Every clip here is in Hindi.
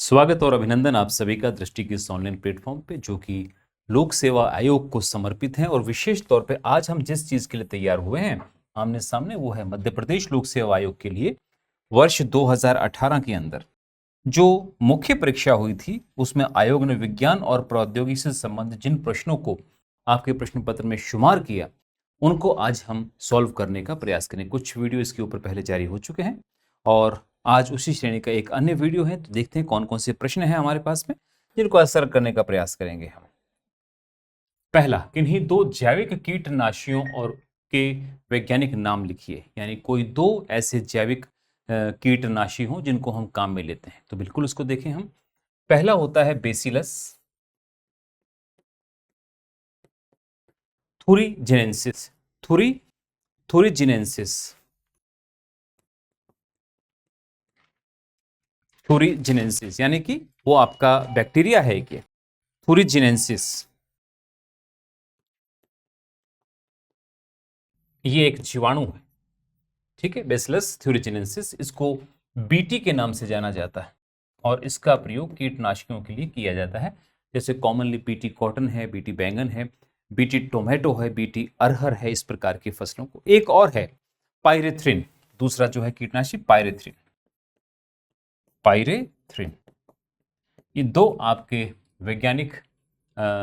स्वागत और अभिनंदन आप सभी का दृष्टि के इस ऑनलाइन प्लेटफॉर्म पे, जो कि लोक सेवा आयोग को समर्पित है। और विशेष तौर पे आज हम जिस चीज के लिए तैयार हुए हैं आमने सामने, वो है मध्य प्रदेश लोक सेवा आयोग के लिए वर्ष 2018 के अंदर जो मुख्य परीक्षा हुई थी, उसमें आयोग ने विज्ञान और प्रौद्योगिकी से संबंधित जिन प्रश्नों को आपके प्रश्न पत्र में शुमार किया, उनको आज हम सॉल्व करने का प्रयास करें। कुछ वीडियो इसके ऊपर पहले जारी हो चुके हैं और आज उसी श्रेणी का एक अन्य वीडियो है। तो देखते हैं कौन कौन से प्रश्न हैं हमारे पास में, जिनको असर करने का प्रयास करेंगे हम। पहला, किन्हीं दो जैविक कीटनाशियों और के वैज्ञानिक नाम लिखिए। यानी कोई दो ऐसे जैविक कीटनाशी हों जिनको हम काम में लेते हैं। तो बिल्कुल उसको देखें हम। पहला होता है बेसिलस थुरिजिनेंसिस। थुरी थुरिजिनेंसिस थुरिजिनेंसिस यानी कि वो आपका बैक्टीरिया है कि थुरिजिनेंसिस, ये एक जीवाणु है। ठीक है, बेसिलस थ्यूरिजिनेंसिस, इसको बीटी के नाम से जाना जाता है और इसका प्रयोग कीटनाशकों के लिए किया जाता है। जैसे कॉमनली बीटी कॉटन है, बीटी बैंगन है, बीटी टोमेटो है, बीटी अरहर है, इस प्रकार की फसलों को। एक और है पायरेथ्रिन, दूसरा जो है कीटनाशी पायरेथ्रिन। पायरेथ्रिन, ये दो आपके वैज्ञानिक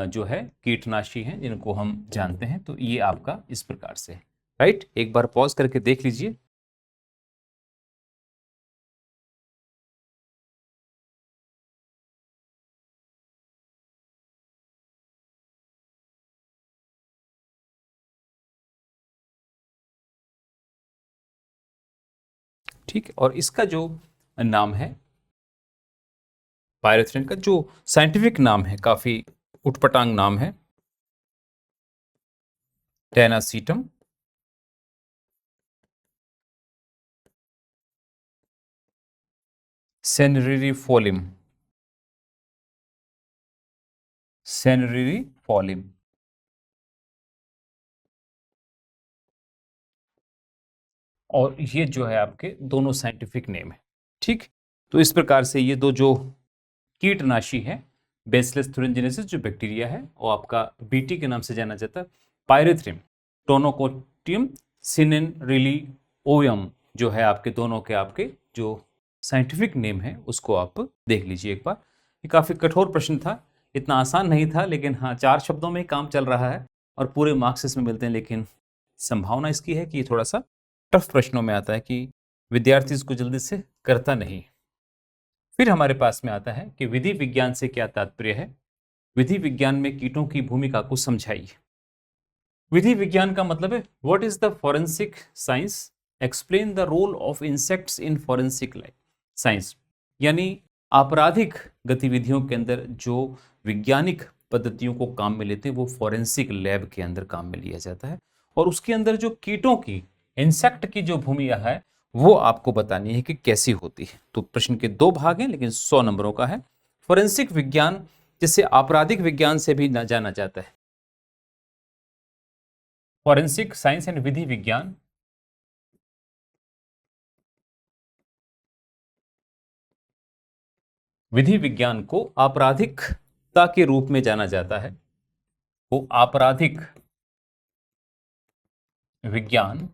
जो है कीटनाशी हैं जिनको हम जानते हैं। तो ये आपका इस प्रकार से है। राइट, एक बार पॉज करके देख लीजिए। ठीक है, और इसका जो नाम है पायरेथ्रिन का, जो साइंटिफिक नाम है, काफी उटपटांग नाम है, टेनासीटम सेनरिफोलिम। सेनरिफोलिम, और ये जो है आपके दोनों साइंटिफिक नेम है। ठीक, तो इस प्रकार से ये दो जो कीटनाशी है, बेसिलस थुरिनजेनेसिस जो बैक्टीरिया है, वो आपका बीटी के नाम से जाना जाता है। पायरेथ्रिन टोनोकोटियम सिनेनरिलिओयम जो है आपके दोनों के आपके जो साइंटिफिक नेम है, उसको आप देख लीजिए एक बार। ये काफी कठोर प्रश्न था, इतना आसान नहीं था, लेकिन हाँ 4 शब्दों में काम चल रहा है और पूरे मार्क्स इसमें मिलते हैं। लेकिन संभावना इसकी है कि ये थोड़ा सा टफ प्रश्नों में आता है कि विद्यार्थी इसको जल्दी से करता नहीं। फिर हमारे पास में आता है कि विधि विज्ञान से क्या तात्पर्य है। विधि विज्ञान में कीटों की भूमिका को समझाइए। विधि विज्ञान का मतलब है what is the forensic science, explain the role of insects in forensic science. यानी आपराधिक गतिविधियों के अंदर जो वैज्ञानिक पद्धतियों को काम में लेते हैं, वो फॉरेंसिक लैब के अंदर काम में लिया जाता है। और उसके अंदर जो कीटों की, इंसेक्ट की जो भूमिका है, वो आपको बतानी है कि कैसी होती है। तो प्रश्न के 2 भाग हैं, लेकिन 100 नंबरों का है। फॉरेंसिक विज्ञान, जिसे आपराधिक विज्ञान से भी जाना जाता है, फॉरेंसिक साइंस एंड विधि विज्ञान, विधि विज्ञान को आपराधिकता के रूप में जाना जाता है। वो आपराधिक विज्ञान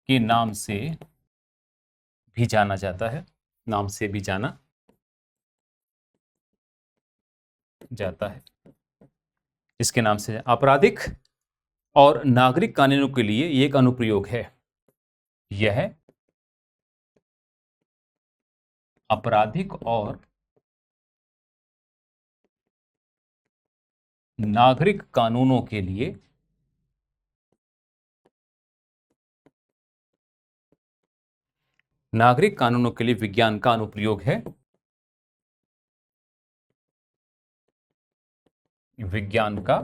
के नाम से भी जाना जाता है, नाम से भी जाना जाता है। इसके नाम से आपराधिक और नागरिक कानूनों के लिए ये एक अनुप्रयोग है। यह आपराधिक और नागरिक कानूनों के लिए विज्ञान का अनुप्रयोग है। विज्ञान का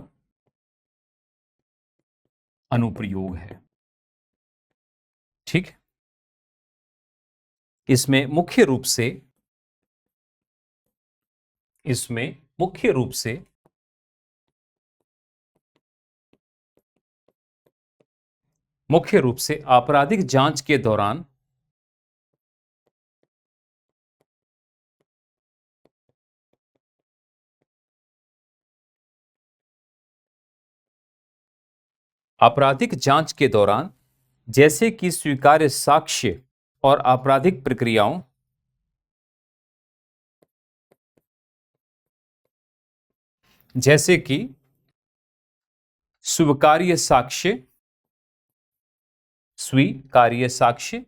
अनुप्रयोग है। ठीक, इसमें मुख्य रूप से इसमें मुख्य रूप से मुख्य रूप से आपराधिक जांच के दौरान आपराधिक जांच के दौरान जैसे कि स्वीकार्य साक्ष्य और आपराधिक प्रक्रियाओं, जैसे कि स्वीकार्य साक्ष्य, स्वीकार्य साक्ष्य,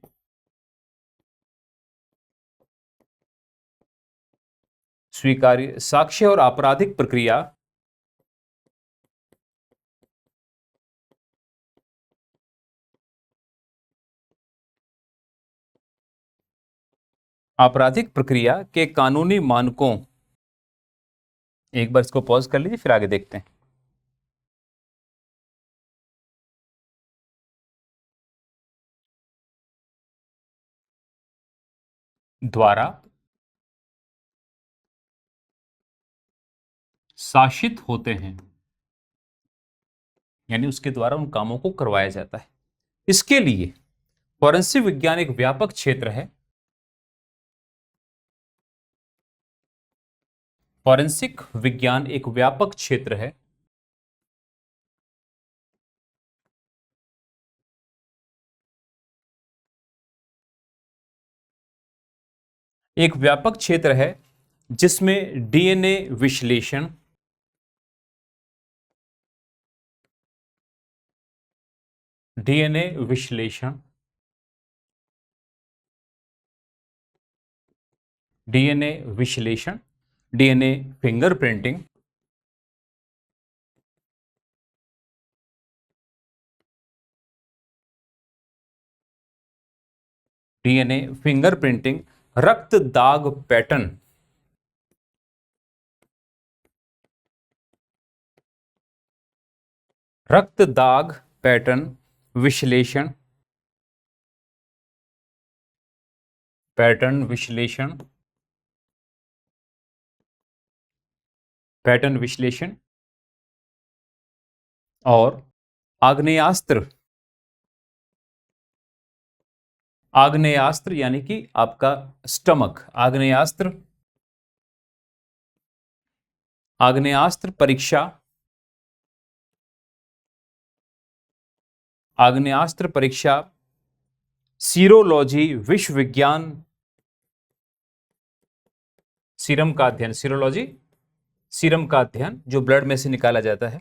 स्वीकार्य साक्ष्य और आपराधिक प्रक्रिया, आपराधिक प्रक्रिया के कानूनी मानकों, एक बार इसको पॉज कर लीजिए फिर आगे देखते हैं, द्वारा शासित होते हैं, यानी उसके द्वारा उन कामों को करवाया जाता है। इसके लिए फॉरेंसिक विज्ञान एक व्यापक क्षेत्र है। फॉरेंसिक विज्ञान एक व्यापक क्षेत्र है। एक व्यापक क्षेत्र है जिसमें डीएनए विश्लेषण, डीएनए विश्लेषण, डीएनए विश्लेषण, डीएनए फिंगरप्रिंटिंग, डीएनए फिंगरप्रिंटिंग, रक्त दाग पैटर्न, रक्त दाग पैटर्न विश्लेषण, पैटर्न विश्लेषण, पैटर्न विश्लेषण और आग्नेयास्त्र, आग्नेयास्त्र यानी कि आपका स्टमक, आग्नेयास्त्र, आग्नेयास्त्र परीक्षा, आग्नेयास्त्र परीक्षा, सीरोलॉजी, विश्व विज्ञान, सीरम का अध्ययन, सीरोलॉजी सीरम का अध्ययन जो ब्लड में से निकाला जाता है,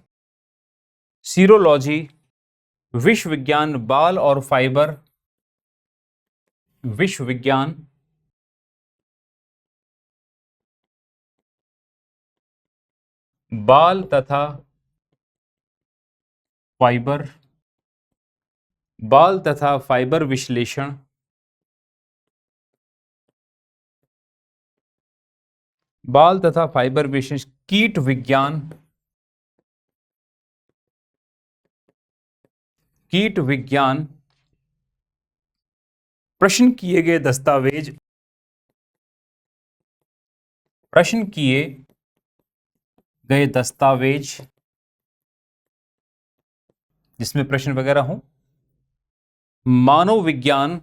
सीरोलॉजी, विश्व विज्ञान, बाल और फाइबर, विश्व विज्ञान, बाल तथा फाइबर, बाल तथा फाइबर विश्लेषण, बाल तथा फाइबर विश्लेषण, कीट विज्ञान, कीट विज्ञान, प्रश्न किए गए दस्तावेज, प्रश्न किए गए दस्तावेज जिसमें प्रश्न वगैरह हो, मानव विज्ञान,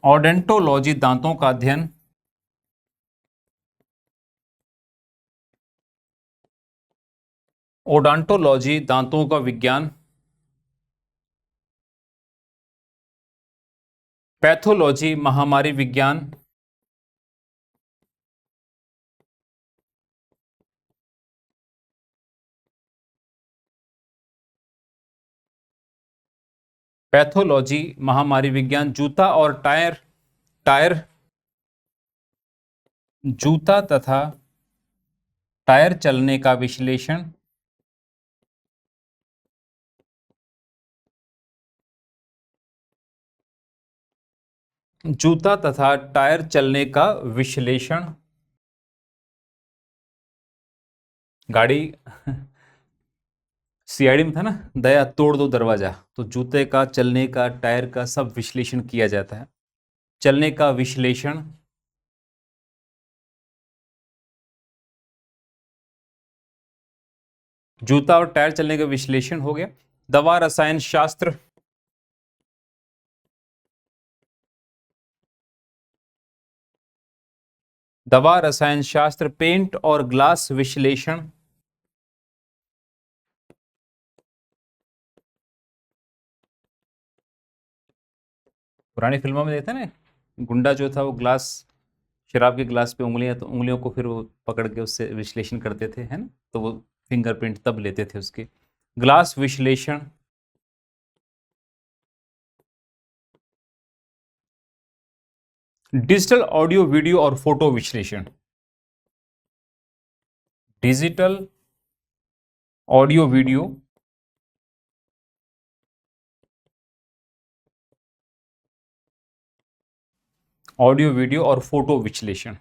ओडेंटोलॉजी, दांतों का अध्ययन, ओडोंटोलॉजी, दांतों का विज्ञान, पैथोलॉजी, महामारी विज्ञान, पैथोलॉजी, महामारी विज्ञान, जूता और टायर, टायर, जूता तथा टायर चलने का विश्लेषण, जूता तथा टायर चलने का विश्लेषण, गाड़ी सीआईडी में था ना, दया तोड़ दो दरवाजा, तो जूते का, चलने का, टायर का सब विश्लेषण किया जाता है। चलने का विश्लेषण, जूता और टायर चलने का विश्लेषण हो गया। दवा रसायन शास्त्र, दवा रसायन शास्त्र, पेंट और ग्लास विश्लेषण, पुरानी फिल्मों में देखते हैं ना, गुंडा जो था वो ग्लास, शराब के ग्लास पे उंगलियां, तो उंगलियों को फिर वो पकड़ के उससे विश्लेषण करते थे, है ना, तो वो फिंगरप्रिंट तब लेते थे उसके। ग्लास विश्लेषण, डिजिटल ऑडियो वीडियो और फोटो विश्लेषण, digital audio video audio video और फोटो विश्लेषण।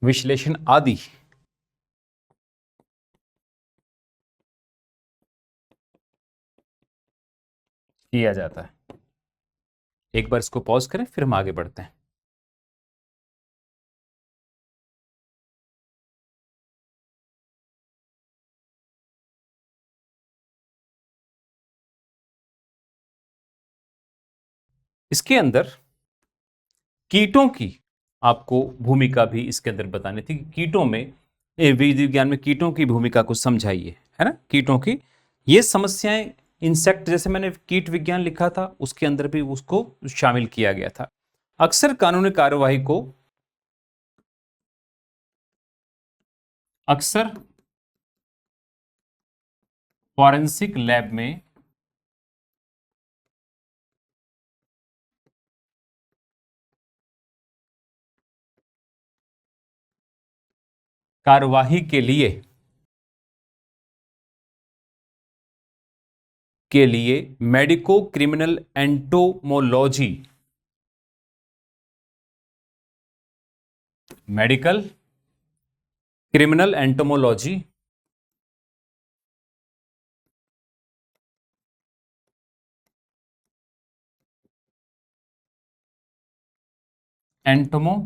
विश्लेषण आदि किया जाता है। एक बार इसको पॉज करें, फिर हम आगे बढ़ते हैं। इसके अंदर कीटों की आपको भूमिका भी इसके अंदर बतानी थी कि कीटों में, विधि विज्ञान में कीटों की भूमिका को समझाइए, है ना, कीटों की ये समस्याएं। इंसेक्ट, जैसे मैंने कीट विज्ञान लिखा था उसके अंदर भी उसको शामिल किया गया था। अक्सर कानूनी कार्यवाही को, अक्सर फॉरेंसिक लैब में कार्यवाही के लिए medico criminal entomology, medical criminal entomology, एंटोमो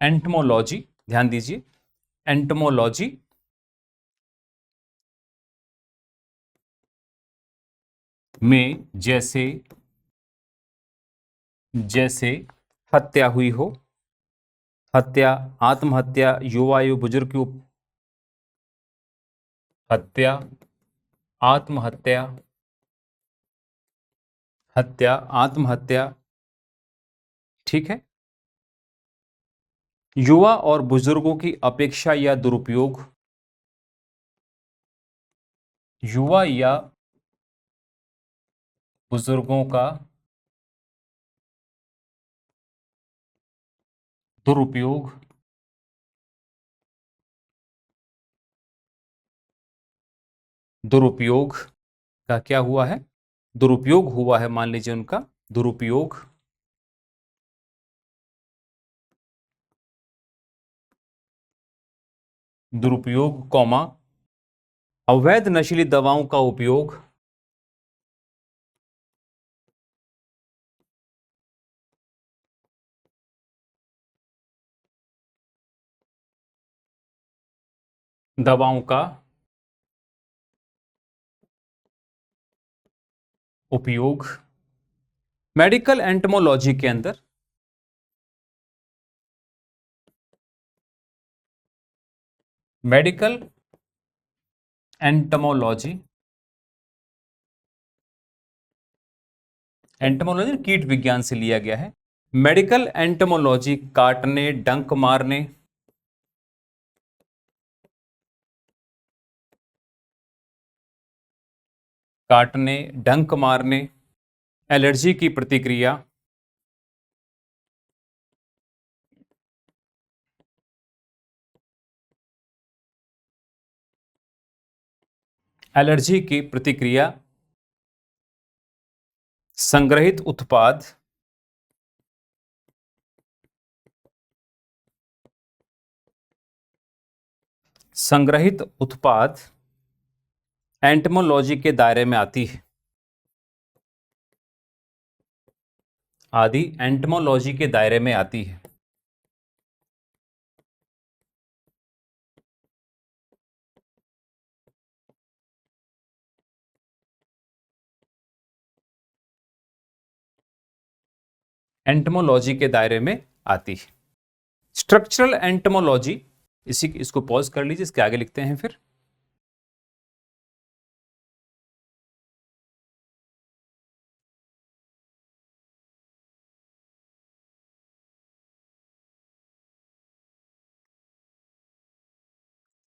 entomology, ध्यान दीजिए, एंटोमोलॉजी में जैसे जैसे हत्या हुई हो, हत्या, आत्महत्या, युवा आयु, बुजुर्ग की हत्या, आत्महत्या, हत्या, आत्महत्या, ठीक है, युवा और बुजुर्गों की अपेक्षा या दुरुपयोग, युवा या बुजुर्गों का दुरुपयोग, दुरुपयोग का क्या हुआ है, दुरुपयोग हुआ है, मान लीजिए उनका दुरुपयोग, दुरुपयोग कौमा, अवैध नशीली दवाओं का उपयोग, दवाओं का उपयोग। मेडिकल एंटोमोलॉजी के अंदर मेडिकल एंटोमोलॉजी, एंटोमोलॉजी कीट विज्ञान से लिया गया है। मेडिकल एंटोमोलॉजी काटने, डंक मारने, काटने, डंक मारने, एलर्जी की प्रतिक्रिया, एलर्जी की प्रतिक्रिया, संग्रहित उत्पाद, संग्रहित उत्पाद एंटोमोलॉजी के दायरे में आती है। आदि एंटमोलॉजी के दायरे में आती है। एंटमोलॉजी के दायरे में आती है। स्ट्रक्चरल एंटमोलॉजी, इसको पॉज कर लीजिए, इसके आगे लिखते हैं फिर।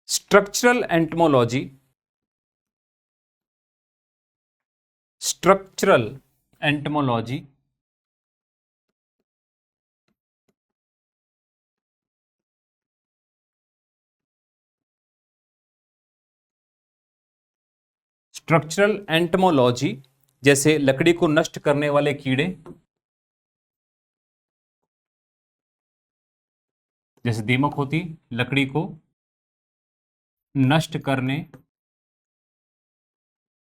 Structural entomology, structural entomology structural entomology जैसे लकड़ी को नष्ट करने वाले कीड़े, जैसे दीमक होती, लकड़ी को नष्ट करने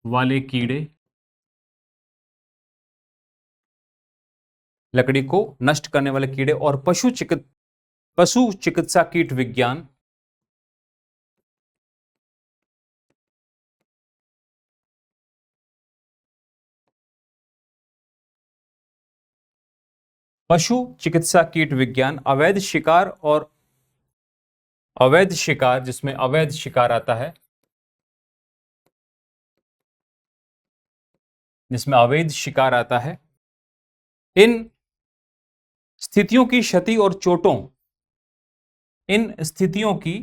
वाले कीड़े, लकड़ी को नष्ट करने वाले कीड़े, और पशु चिकित्सा कीट विज्ञान, पशु चिकित्सा कीट विज्ञान, अवैध शिकार और अवैध शिकार, जिसमें अवैध शिकार आता है, जिसमें अवैध शिकार आता है, इन स्थितियों की क्षति और चोटों, इन स्थितियों की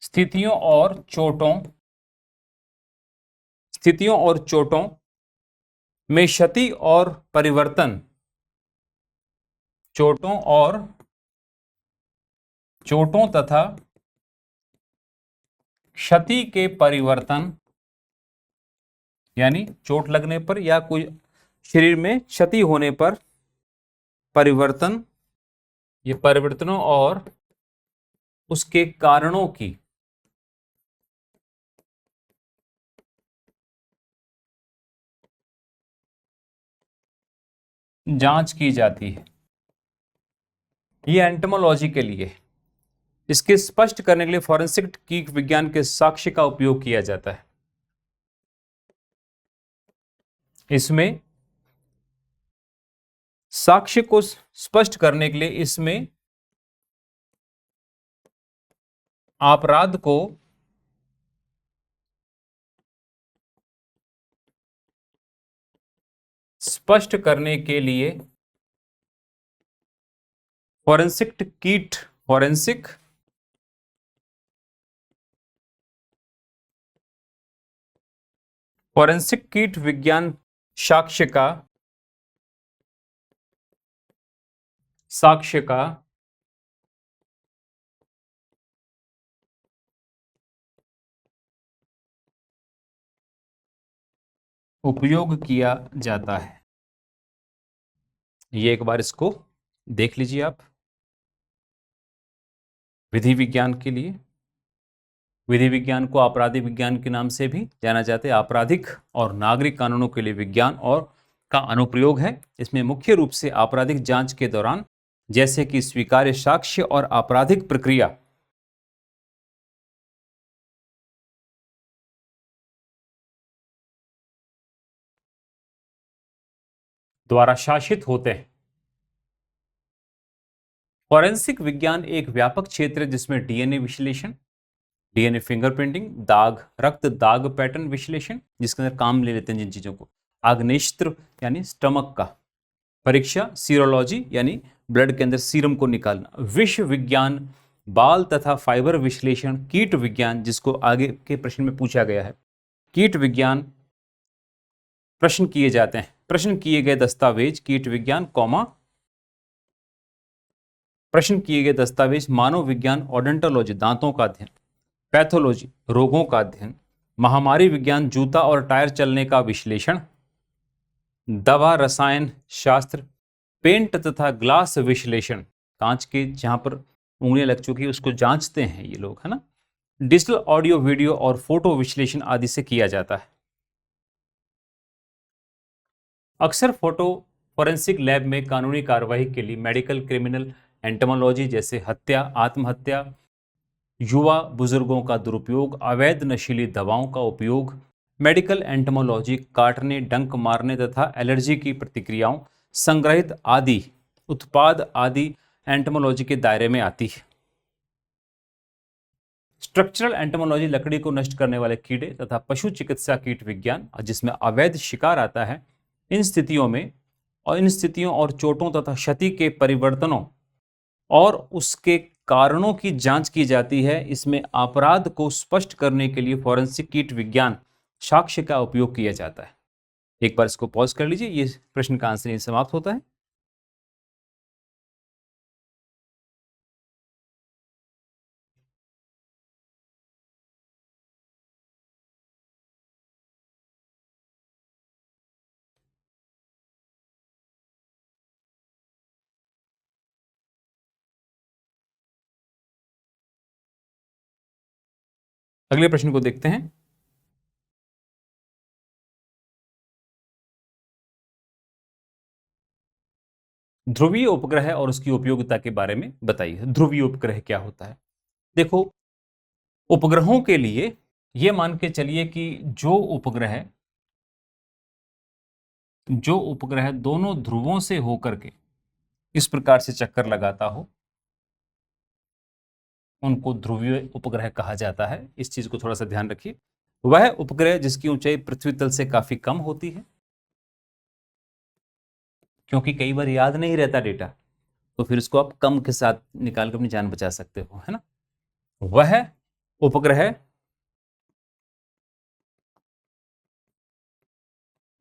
स्थितियों और चोटों स्थितियों और चोटों में क्षति और परिवर्तन, चोटों तथा क्षति के परिवर्तन, यानी चोट लगने पर या कोई शरीर में क्षति होने पर परिवर्तन, ये परिवर्तनों और उसके कारणों की जांच की जाती है। ये एंटोमोलॉजी के लिए, इसके स्पष्ट करने के लिए फॉरेंसिक कीट विज्ञान के साक्ष्य का उपयोग किया जाता है। इसमें साक्ष्य को स्पष्ट करने के लिए इसमें अपराध को स्पष्ट करने के लिए फॉरेंसिक कीट विज्ञान साक्ष्य का उपयोग किया जाता है। ये एक बार इसको देख लीजिए आप। विधि विज्ञान के लिए, विधि विज्ञान को आपराधिक विज्ञान के नाम से भी जाना जाता है। आपराधिक और नागरिक कानूनों के लिए विज्ञान और का अनुप्रयोग है। इसमें मुख्य रूप से आपराधिक जांच के दौरान, जैसे कि स्वीकार्य साक्ष्य और आपराधिक प्रक्रिया द्वारा शासित होते हैं। फॉरेंसिक विज्ञान एक व्यापक क्षेत्र है जिसमें डीएनए विश्लेषण, डीएनए फिंगरप्रिंटिंग, रक्त दाग पैटर्न विश्लेषण, जिसके अंदर काम ले लेते हैं जिन चीजों को, आग्नेयस्त्र यानी स्टमक का परीक्षा, सीरोलॉजी यानी ब्लड के अंदर सीरम को निकालना, विष विज्ञान, बाल तथा फाइबर विश्लेषण, कीट विज्ञान, जिसको आगे के प्रश्न में पूछा गया है, कीट विज्ञान प्रश्न किए जाते हैं, प्रश्न किए गए दस्तावेज, कीट विज्ञान कॉमा प्रश्न किए गए दस्तावेज, मानव विज्ञान, ओडोंटोलॉजी दांतों का अध्ययन, पैथोलॉजी रोगों का अध्ययन, महामारी विज्ञान, जूता और टायर चलने का विश्लेषण, दवा रसायन शास्त्र, पेंट तथा ग्लास विश्लेषण, कांच के जहां पर उंगलियां लग चुकी है उसको जांचते हैं ये लोग, है ना, डिजिटल ऑडियो, वीडियो और फोटो विश्लेषण आदि से किया जाता है। अक्सर फोटो फोरेंसिक लैब में कानूनी कार्रवाई के लिए मेडिकल, क्रिमिनल, एंटोमोलॉजी जैसे हत्या, आत्महत्या, युवा बुजुर्गों का दुरुपयोग, अवैध नशीली दवाओं का उपयोग, मेडिकल एंटोमोलॉजी काटने, डंक मारने तथा एलर्जी की प्रतिक्रियाओं, संग्रहित आदि उत्पाद आदि एंटोमोलॉजी के दायरे में आती है। स्ट्रक्चरल एंटोमोलॉजी लकड़ी को नष्ट करने वाले कीड़े तथा पशु चिकित्सा कीट विज्ञान, जिसमें अवैध शिकार आता है, इन स्थितियों और चोटों तथा क्षति के परिवर्तनों और उसके कारणों की जांच की जाती है। इसमें अपराध को स्पष्ट करने के लिए फोरेंसिक कीट विज्ञान साक्ष्य का उपयोग किया जाता है। एक बार इसको पॉज कर लीजिए, ये प्रश्न का आंसर यहीं समाप्त होता है। अगले प्रश्न को देखते हैं। ध्रुवीय उपग्रह और उसकी उपयोगिता के बारे में बताइए। ध्रुवीय उपग्रह क्या होता है? देखो, उपग्रहों के लिए यह मान के चलिए कि जो उपग्रह दोनों ध्रुवों से होकर के इस प्रकार से चक्कर लगाता हो, उनको ध्रुवीय उपग्रह कहा जाता है। इस चीज को थोड़ा सा ध्यान रखिए। वह उपग्रह जिसकी ऊंचाई पृथ्वी तल से काफी कम होती है, क्योंकि कई बार याद नहीं रहता डेटा, तो फिर इसको आप कम के साथ निकाल कर अपनी जान बचा सकते हो, है ना। वह उपग्रह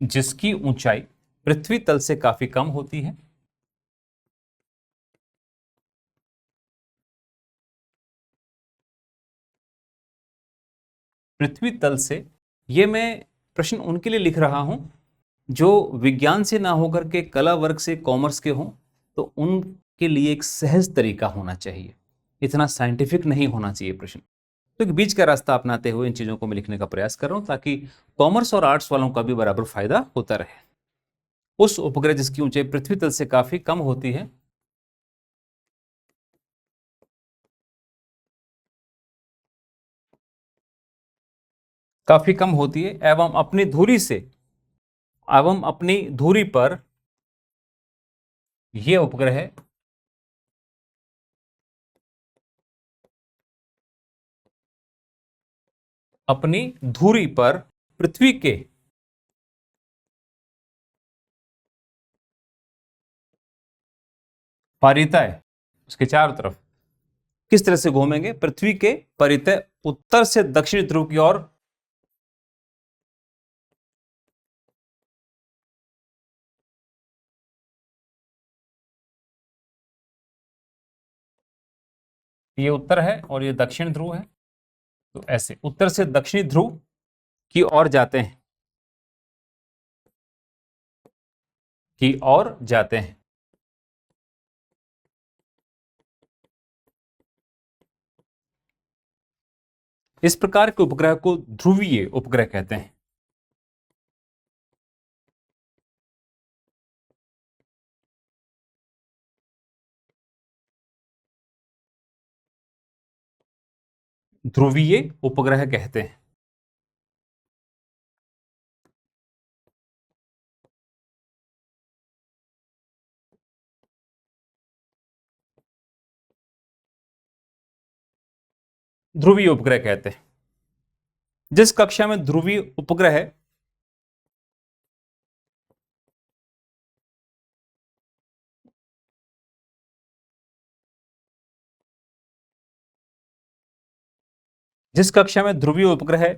जिसकी ऊंचाई पृथ्वी तल से काफी कम होती है, पृथ्वी तल से, ये मैं प्रश्न उनके लिए लिख रहा हूं जो विज्ञान से ना होकर के कला वर्ग से, कॉमर्स के हों, तो उनके लिए एक सहज तरीका होना चाहिए, इतना साइंटिफिक नहीं होना चाहिए प्रश्न। तो एक बीच का रास्ता अपनाते हुए इन चीजों को मैं लिखने का प्रयास कर रहा हूं, ताकि कॉमर्स और आर्ट्स वालों का भी बराबर फायदा होता रहे। उस उपग्रह जिसकी ऊंचाई पृथ्वी तल से काफी कम होती है, काफी कम होती है, एवं अपनी धुरी पर यह उपग्रह अपनी धुरी पर पृथ्वी के परितय, उसके चारों तरफ किस तरह से घूमेंगे? पृथ्वी के परितय उत्तर से दक्षिण ध्रुव की ओर ये उत्तर है और ये दक्षिण ध्रुव है, तो ऐसे उत्तर से दक्षिणी ध्रुव की ओर जाते हैं, इस प्रकार के उपग्रह को ध्रुवीय उपग्रह कहते हैं। ध्रुवीय उपग्रह कहते हैं। ध्रुवीय उपग्रह कहते हैं। जिस कक्षा में ध्रुवीय उपग्रह जिस कक्षा में ध्रुवीय उपग्रह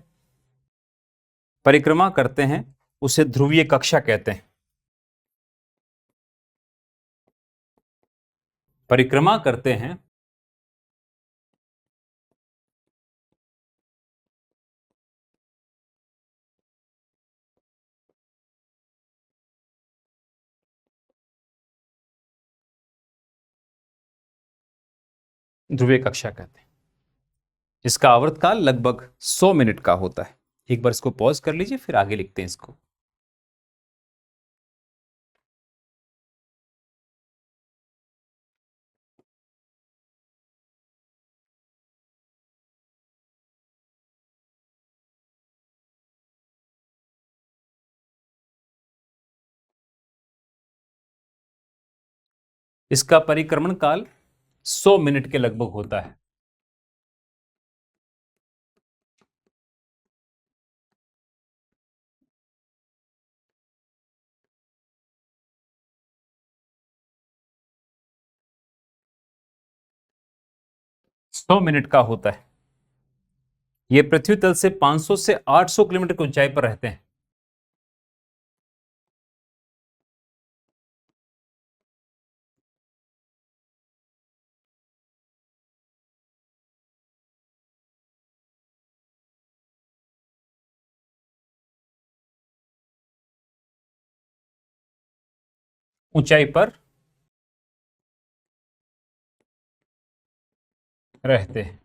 परिक्रमा करते हैं, उसे ध्रुवीय कक्षा कहते हैं। परिक्रमा करते हैं, ध्रुवीय कक्षा कहते हैं। इसका आवर्तकाल लगभग 100 मिनट का होता है। एक बार इसको पॉज कर लीजिए, फिर आगे लिखते हैं इसको। इसका परिक्रमण काल 100 मिनट के लगभग होता है। सौ मिनट का होता है। ये पृथ्वी तल से 500 से 800 किलोमीटर की ऊंचाई पर रहते हैं। ऊंचाई पर रहते हैं।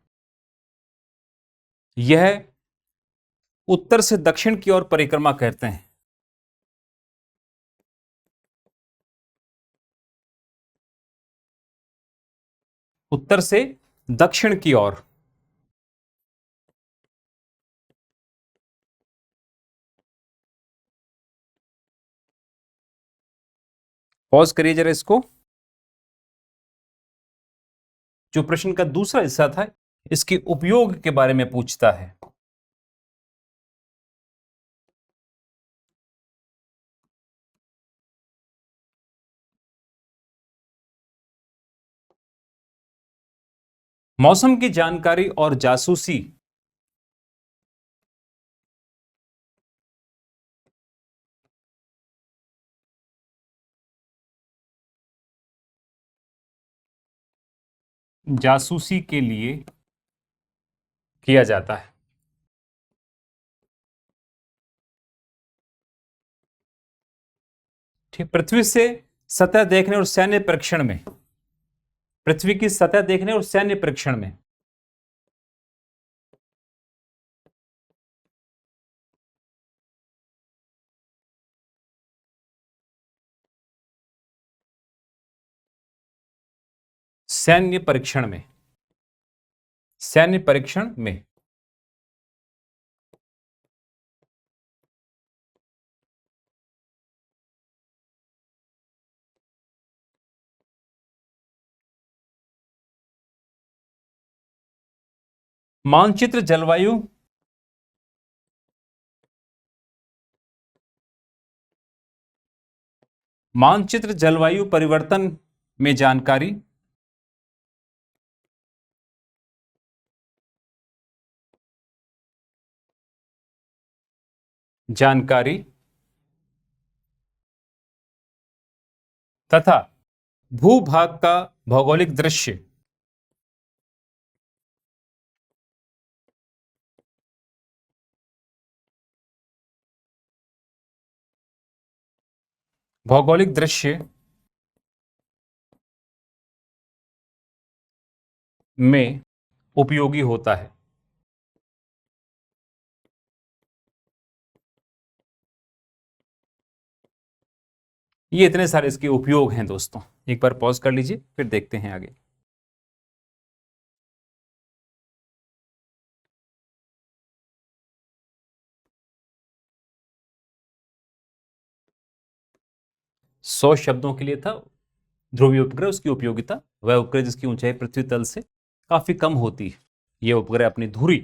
यह उत्तर से दक्षिण की ओर परिक्रमा करते हैं। उत्तर से दक्षिण की ओर। पॉज करिए जरा इसको। जो प्रश्न का दूसरा हिस्सा था, इसके उपयोग के बारे में पूछता है। मौसम की जानकारी और जासूसी जासूसी के लिए किया जाता है। ठीक, पृथ्वी से सतह देखने और सैन्य परीक्षण में, पृथ्वी की सतह देखने और सैन्य परीक्षण में सैन्य परीक्षण में सैन्य परीक्षण में मानचित्र जलवायु मानचित्र जलवायु परिवर्तन में जानकारी जानकारी तथा भूभाग का भौगोलिक दृश्य भौगोलिक दृश्य में उपयोगी होता है। ये इतने सारे इसके उपयोग हैं दोस्तों। एक बार पॉज कर लीजिए, फिर देखते हैं आगे। सौ शब्दों के लिए था ध्रुवीय उपग्रह, उसकी उपयोगिता। वह उपग्रह जिसकी ऊंचाई पृथ्वी तल से काफी कम होती है। ये उपग्रह अपनी धुरी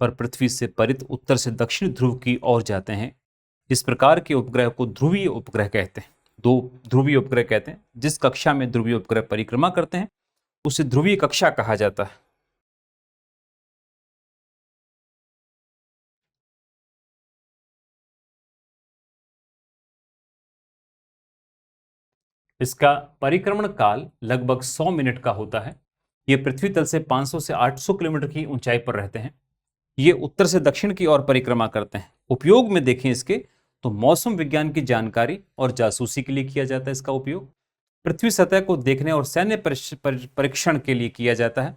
पर पृथ्वी से परित उत्तर से दक्षिण ध्रुव की ओर जाते हैं। इस प्रकार के उपग्रह को ध्रुवीय उपग्रह कहते हैं। दो ध्रुवीय उपग्रह कहते हैं। जिस कक्षा में ध्रुवीय उपग्रह परिक्रमा करते हैं उसे ध्रुवीय कक्षा कहा जाता है। इसका परिक्रमण काल लगभग 100 मिनट का होता है। ये पृथ्वी तल से 500 से 800 किलोमीटर की ऊंचाई पर रहते हैं। ये उत्तर से दक्षिण की ओर परिक्रमा करते हैं। उपयोग में देखें इसके तो मौसम विज्ञान की जानकारी और जासूसी के लिए किया जाता है इसका उपयोग। पृथ्वी सतह को देखने और सैन्य परीक्षण के लिए किया जाता है।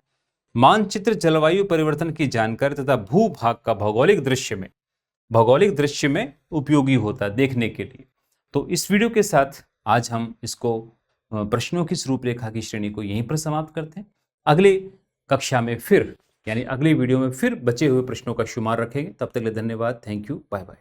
मानचित्र जलवायु परिवर्तन की जानकारी तथा भूभाग का भौगोलिक दृश्य में उपयोगी होता है देखने के लिए। तो इस वीडियो के साथ आज हम इसको प्रश्नों की रूपरेखा की श्रेणी को यहीं पर समाप्त करते हैं। अगली कक्षा में फिर यानी अगली वीडियो में फिर बचे हुए प्रश्नों का शुमार रखेंगे। तब तक के लिए धन्यवाद। Thank you. Bye bye.